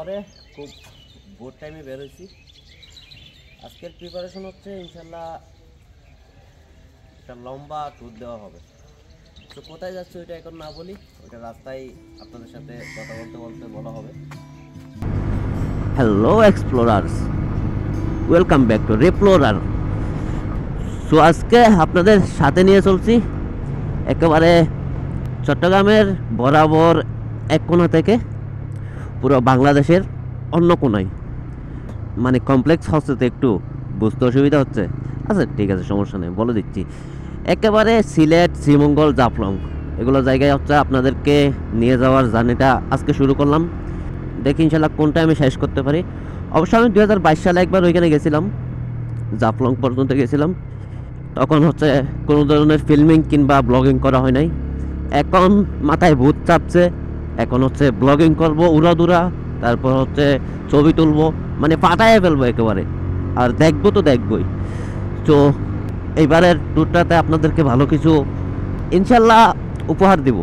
পরে খুব ভোর টাইমে বের হয়েছি। আজকের প্রিপারেশন হচ্ছে ইনশাল্লাহ একটা লম্বা ট্যুর দেওয়া হবে। তো কোথায় যাচ্ছি ওইটা এখন না বলি, ওইটা রাস্তায় আপনাদের সাথে কথা বলতে বলতে বলা হবে। Hello explorers, welcome back to Replorer. So আজকে আপনাদের সাথে নিয়ে চলছি একেবারে চট্টগ্রামের বরাবর এক কোণা থেকে পুরো বাংলাদেশের অন্য কোণায়। মানে কমপ্লেক্স হচ্ছে তো একটু বুঝতে অসুবিধা হচ্ছে। আচ্ছা ঠিক আছে, সমস্যা নেই, বলে দিচ্ছি। একেবারে সিলেট, শ্রীমঙ্গল, জাফলং এগুলো জায়গায় হচ্ছে আপনাদেরকে নিয়ে যাওয়ার জার্নিটা আজকে শুরু করলাম। দেখি ইনশাল্লাহ কোনটা আমি শেষ করতে পারি। অবশ্য আমি 2022 সালে একবার ওইখানে গেছিলাম, জাফলং পর্যন্ত গেছিলাম। তখন হচ্ছে কোনো ধরনের ফিল্মিং কিংবা ব্লগিং করা হয় নাই। এখন মাথায় ভূত চাপছে, এখন হচ্ছে ব্লগিং করব উড়াদুরা, তারপর হচ্ছে ছবি তুলবো, মানে পাঠায় ফেলবো একেবারে। আর দেখবো তো দেখবই। তো এইবারের ট্যুরটাতে আপনাদেরকে ভালো কিছু ইনশাল্লাহ উপহার দিব।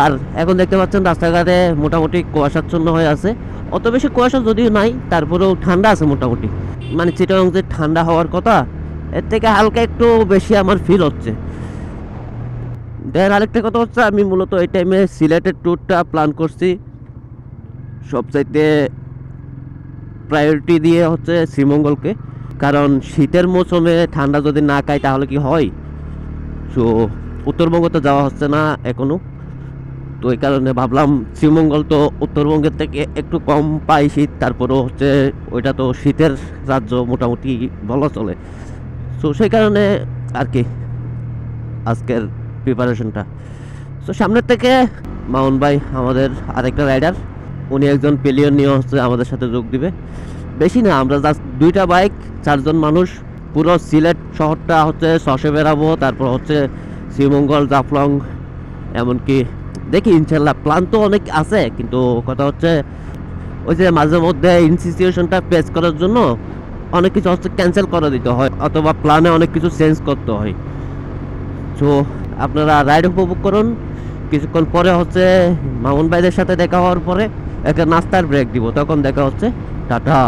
আর এখন দেখতে পাচ্ছেন রাস্তাঘাটে মোটামুটি কুয়াশাচ্ছন্ন হয়ে আছে। অত বেশি কুয়াশা যদিও নাই, তারপরেও ঠান্ডা আছে মোটামুটি। মানে চিটাগাং যে ঠান্ডা হওয়ার কথা, এর থেকে হালকা একটু বেশি আমার ফিল হচ্ছে। দেন আরেকটা কথা হচ্ছে, আমি মূলত এই টাইমে সিলেটের ট্যুরটা প্ল্যান করছি সবচাইতে প্রায়োরিটি দিয়ে হচ্ছে শ্রীমঙ্গলকে। কারণ শীতের মৌসুমে ঠান্ডা যদি না খাই তাহলে কি হয়। সো উত্তরবঙ্গ তো যাওয়া হচ্ছে না এখনও, তো এই কারণে ভাবলাম শ্রীমঙ্গল তো উত্তরবঙ্গের থেকে একটু কম পাই শীত, তারপরেও হচ্ছে ওইটা তো শীতের রাজ্য মোটামুটি ভালো চলে। সো সেই কারণে আর কি আজকের প্রিপারেশনটা। সো সামনের থেকে মামুন ভাই আমাদের আরেকটা রাইডার, উনি একজন পেলিয়ন নিয়ে হচ্ছে আমাদের সাথে যোগ দিবে। বেশি না, আমরা জাস্ট 2টা বাইক, 4জন মানুষ পুরো সিলেট শহরটা হচ্ছে শসে বেরাবো। তারপর হচ্ছে শ্রীমঙ্গল, জাফলং, এমনকি দেখি ইনশাল্লাহ প্ল্যান তো অনেক আছে, কিন্তু কথা হচ্ছে ওই যে মাঝে মধ্যে ইনসিচুয়েশনটা ফেস করার জন্য অনেক কিছু হচ্ছে ক্যান্সেল করে দিতে হয়, অথবা প্ল্যানে অনেক কিছু চেঞ্জ করতে হয়। সো আপনারা রাইড উপভোগ করুন। কিছুক্ষণ পরে হচ্ছে মামুন ভাইদের সাথে দেখা হওয়ার পরে একটা নাস্তার ব্রেক দিব, তখন দেখা হচ্ছে। টাটা।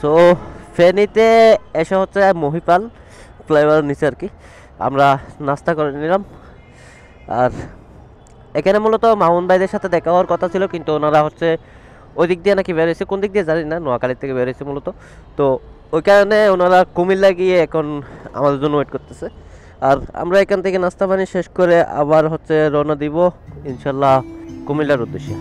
সো ফেনীতে এসে হচ্ছে মহিপাল ফ্লাইওভারের নিচে আর কি আমরা নাস্তা করে নিলাম। আর এখানে মূলত মামুন ভাইদের সাথে দেখা হওয়ার কথা ছিল, কিন্তু ওনারা হচ্ছে ওই দিক দিয়ে নাকি বেরোয়েছে, কোন দিক দিয়ে জানি না, নোয়াখালী থেকে বেরোয়েছে মূলত। তো ওই কারণে ওনারা কুমিল্লা গিয়ে এখন আমাদের জন্য ওয়েট করতেছে। আর আমরা এখান থেকে নাস্তা পানি শেষ করে আবার হচ্ছে রওনা দিব ইনশাল্লাহ কুমিল্লার উদ্দেশ্যে।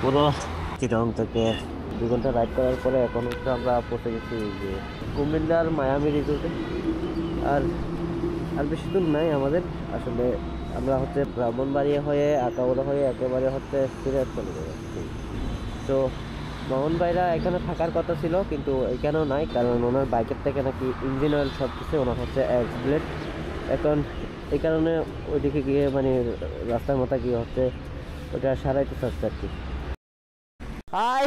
পুরো চিটাগং থেকে 2 ঘন্টা রাইড করার পরে এখন হচ্ছে আমরা পৌঁছে গেছি যে কুমিল্লার মায়ামি রিসোর্টে। আর আর বেশি দূর নাই আমাদের, আসলে আমরা হচ্ছে ব্রাহ্মণবাড়িয়া হয়ে আকাউড়া হয়ে একেবারে হচ্ছে সিলেট চলে যাচ্ছি। তো মোহন ভাইরা এখানে থাকার কথা ছিল, কিন্তু এখানেও নাই, কারণ ওনার বাইকের থেকে নাকি ইঞ্জিন অয়েল শর্ট দিচ্ছে, ওনার হচ্ছে ব্লেড। এখন এই কারণে ওইদিকে গিয়ে মানে রাস্তার মাথা গিয়ে হচ্ছে ওটা সারাইতে চাচ্ছে আর কি। হাই,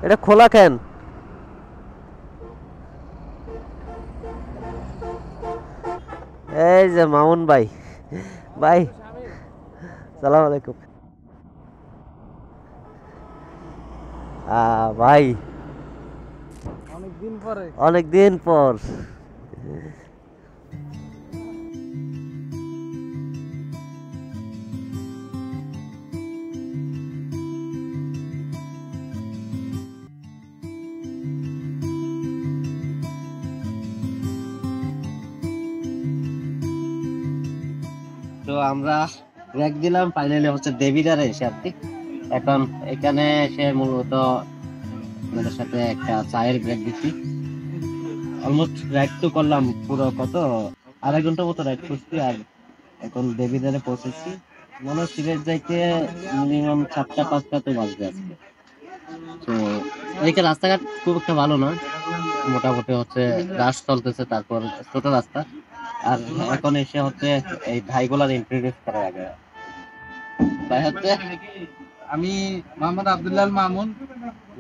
এটা খোলা কেন? এই যে মামুন ভাই, ভাই সালাম আলাইকুম। ভাই অনেক দিন পর। তো আমরা ব্রেক দিলাম ফাইনালি হচ্ছে দেবিদারে এসে আর কি। এখন এখানে এসে মূলত আমাদের সাথে একটা চায়ের ব্রেক দিচ্ছি। অলমোস্ট রাইড তো করলাম পুরো কত 2.5 ঘন্টা মতো রাইড করছি। আর এখন দেবিদারে পৌঁছেছি। মনে হয় সিলেট যাইতে মিনিমাম 4টা 5টা তো বাজবে আজকে। তো এদিকে রাস্তাঘাট খুব একটা ভালো না, মোটামুটি হচ্ছে রাশ চলতেছে, তারপর ছোট রাস্তা। আর এখন এসে হচ্ছে এই ভাইগুলার ইন্ট্রোডিউস করা আগে ভাই হচ্ছে আমি মোহাম্মদ আব্দুল্লাহ মামুন,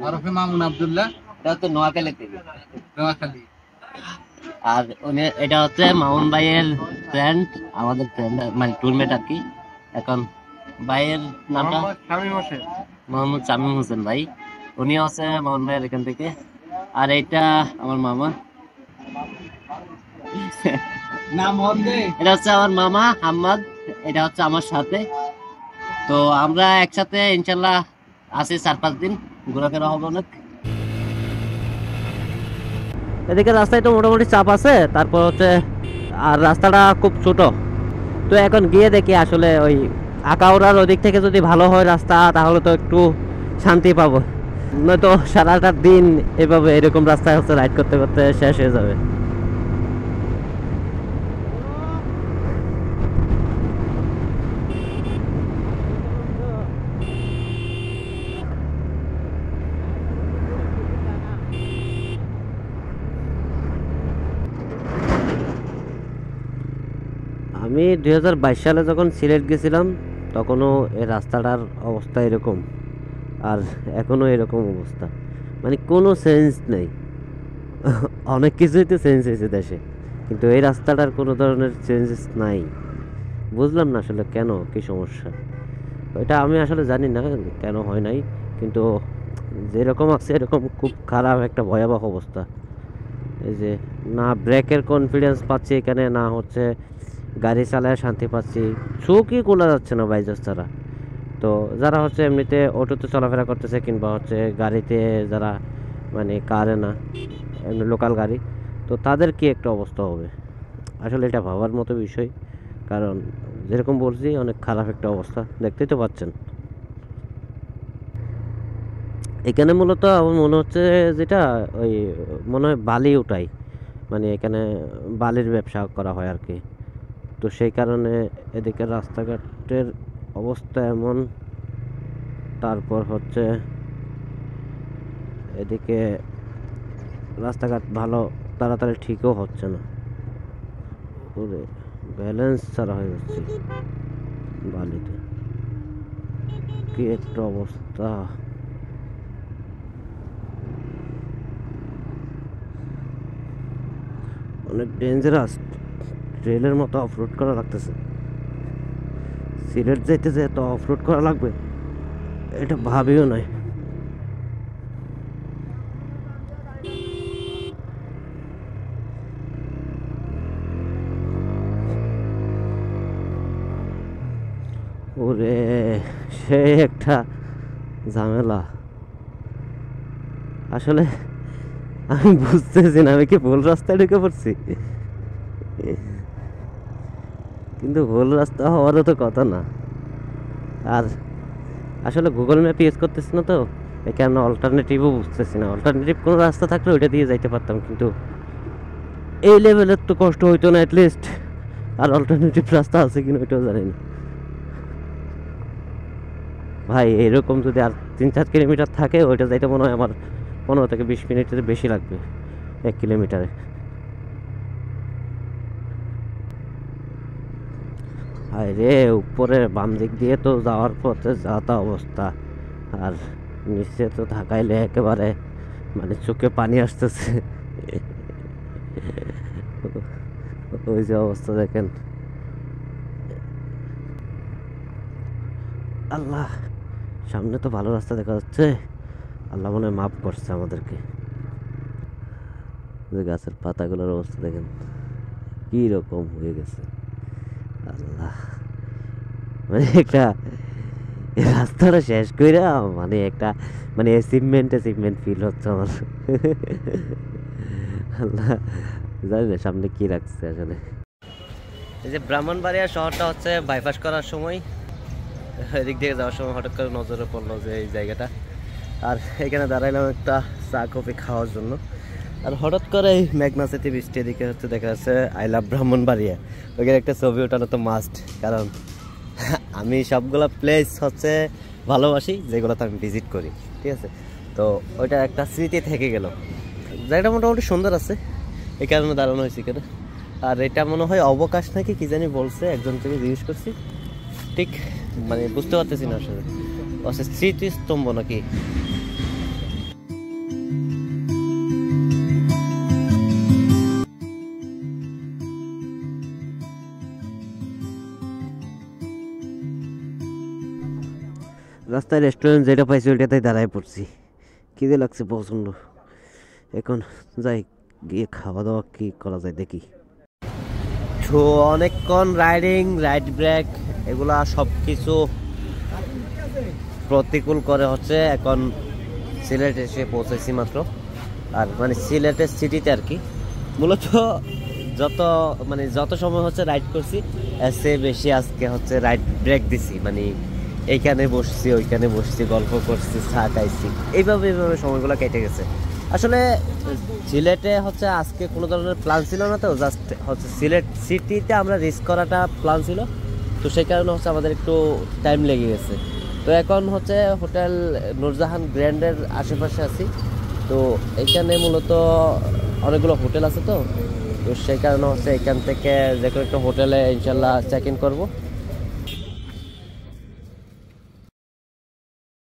ওরফে মামুন আব্দুল্লাহ, এটা হচ্ছে নোয়াখালী থেকে। নোয়াখালী। আর উনি এটা হচ্ছে মামুন ভাইয়ের ফ্রেন্ড, আমাদের ফ্রেন্ড মানে টুলমেট আর কি। এখন ভাইয়ের নামটা শামীম হোসেন। মোহাম্মদ শামীম হোসেন ভাই, উনি হচ্ছে মামুন ভাইয়ের এখান থেকে। আর এটা আমার মামা, নাম হচ্ছে এটা হচ্ছে আমার মামা হাম্মাদ, এটা হচ্ছে আমার সাথে। তো আমরা একসাথে ইনশাল্লাহ আছি 4-5 দিন, ঘোরাফেরা হবে অনেক। এদিকে রাস্তায় তো মোটামুটি চাপ আছে, তারপর হচ্ছে আর রাস্তাটা খুব ছোট। তো এখন গিয়ে দেখি আসলে ওই আকাউড়ার ওদিক থেকে যদি ভালো হয় রাস্তা, তাহলে তো একটু শান্তি পাবো, নয়তো সারাটা দিন এভাবে এরকম রাস্তায় হচ্ছে রাইড করতে করতে শেষ হয়ে যাবে। আমি 2022 সালে যখন সিলেট গেছিলাম, তখনও এই রাস্তাটার অবস্থা এরকম, আর এখনও এরকম অবস্থা, মানে কোনো চেঞ্জ নেই। অনেক কিছুই তো চেঞ্জ হয়েছে দেশে, কিন্তু এই রাস্তাটার কোনো ধরনের চেঞ্জেস নাই। বুঝলাম না আসলে কেন, কি সমস্যা, এটা আমি আসলে জানি না কেন হয় নাই। কিন্তু যেরকম আছে এরকম খুব খারাপ একটা ভয়াবহ অবস্থা। এই যে না ব্রেকের কনফিডেন্স পাচ্ছি এখানে, না হচ্ছে গাড়ি চালায় শান্তি পাচ্ছি, চোখই খোলা যাচ্ছে না বাইজাস ছাড়া। তো যারা হচ্ছে এমনিতে অটোতে চলাফেরা করতেছে, কিংবা হচ্ছে গাড়িতে যারা মানে কারে না এমনি লোকাল গাড়ি, তো তাদের কি একটা অবস্থা হবে, আসলে এটা ভাবার মতো বিষয়। কারণ যেরকম বলছি অনেক খারাপ একটা অবস্থা, দেখতেই তো পাচ্ছেন। এখানে মূলত আমার মনে হচ্ছে যেটা ওই মনে হয় বালি উঠাই, মানে এখানে বালির ব্যবসা করা হয় আর কি। তো সেই কারণে এদিকে রাস্তাঘাটের অবস্থা এমন। তারপর হচ্ছে এদিকে রাস্তাঘাট ভালো তাড়াতাড়ি ঠিকও হচ্ছে না, পুরো ব্যালেন্স ছাড়া হয়ে যাচ্ছে বালিতে, কি একটা অবস্থা। অনেক ডেঞ্জারাস, ট্রেলের মতো অফরোড করা লাগতেছে। সিলেট যাইতেছে এত অফরোড করা লাগবে এটা ভাবিও নাই। ওরে সেই একটা ঝামেলা, আসলে আমি বুঝতেছি না আমি কি ভুল রাস্তায় ঢুকে পড়ছি, কিন্তু ভুল রাস্তা হওয়ারও তো কথা না। আর আসলে গুগল ম্যাপ ইউজ করতেছি না, তো এখানে অল্টারনেটিভও বুঝতেছি না। অল্টারনেটিভ কোনো রাস্তা থাকলে ওইটা দিয়ে যাইতে পারতাম, কিন্তু এই লেভেলের তো কষ্ট হইতো না অ্যাটলিস্ট। আর অল্টারনেটিভ রাস্তা আছে কিনা ওইটাও জানি না ভাই। এরকম যদি আর 3-4 কিলোমিটার থাকে, ওইটা যাইতে মনে হয় আমার 15 থেকে 20 মিনিটের বেশি লাগবে 1 কিলোমিটারে। হায় রে, উপরে বাম দিক দিয়ে তো যাওয়ার পথে যা তা অবস্থা, আর নিচে তো থাকাইলে একেবারে মানে চোখে পানি আসতেছে। ওই যে অবস্থা দেখেন, আল্লাহ সামনে তো ভালো রাস্তা দেখা যাচ্ছে, আল্লাহ মনে হয় মাফ করছে আমাদেরকে। যে গাছের পাতাগুলোর অবস্থা দেখেন কি রকম হয়ে গেছে, আল্লাহ মানে একটা রাস্তাটা শেষ করে মানে একটা মানে অ্যাচিভমেন্ট ফিল হচ্ছে আমার। আল্লাহ জানি না সামনে কি রাখছে আসলে। এই যে ব্রাহ্মণবাড়িয়া শহরটা হচ্ছে বাইপাস করার সময় এদিক দিয়ে যাওয়ার সময় হঠাৎ করে নজরে পড়লো যে এই জায়গাটা, আর এখানে দাঁড়াইলাম একটা চা কফি খাওয়ার জন্য। আর হঠাৎ করে এই মেঘনা সিটি বৃষ্টি এদিকে হচ্ছে দেখা যাচ্ছে আই লাভ ব্রাহ্মণবাড়িয়া, ওইখানে একটা ছবি ওঠানো তো মাস্ট, কারণ আমি সবগুলো প্লেস হচ্ছে ভালোবাসি যেগুলোতে আমি ভিজিট করি, ঠিক আছে। তো ওইটা একটা স্মৃতি থেকে গেল, জায়গাটা মোটামুটি সুন্দর আছে, এই কারণে দাঁড়ানো হয়েছে কেন। আর এটা মনে হয় অবকাশ নাকি কি জানি বলছে, একজন থেকে জিজ্ঞেস করছি, ঠিক মানে বুঝতে পারতেছি না আসলে স্মৃতিস্তম্ভ নাকি। রাস্তায় রেস্টুরেন্ট যেটা পাইছি ওইটাতেই দাঁড়ায় পড়ছি, খিদে লাগছে প্রচণ্ড। এখন যাই গিয়ে খাওয়া দাওয়া কি করা যায় দেখি। তো অনেকক্ষণ রাইড ব্রেক এগুলা সব কিছু প্রতিকূল করে হচ্ছে এখন সিলেট এসে পৌঁছেছি মাত্র। আর মানে সিলেটের সিটিতে আর কি মূলত যত সময় হচ্ছে রাইড করছি সে বেশি আজকে হচ্ছে রাইড ব্রেক দিছি, মানে এইখানে বসছি ওইখানে বসছি গল্প করছি চা খাইছি, এইভাবে সময়গুলো কেটে গেছে। আসলে সিলেটে হচ্ছে আজকে কোনো ধরনের প্ল্যান ছিল না, তো জাস্ট হচ্ছে সিলেট সিটিতে আমরা রিস্ক করাটা প্ল্যান ছিল, তো সেই কারণে হচ্ছে আমাদের একটু টাইম লেগে গেছে। তো এখন হচ্ছে হোটেল নূরজাহান গ্র্যান্ডের আশেপাশে আছি, তো এইখানে মূলত অনেকগুলো হোটেল আছে, তো সেই কারণে হচ্ছে এখান থেকে যে কোনো একটা হোটেলে ইনশাল্লাহ চেক ইন করবো।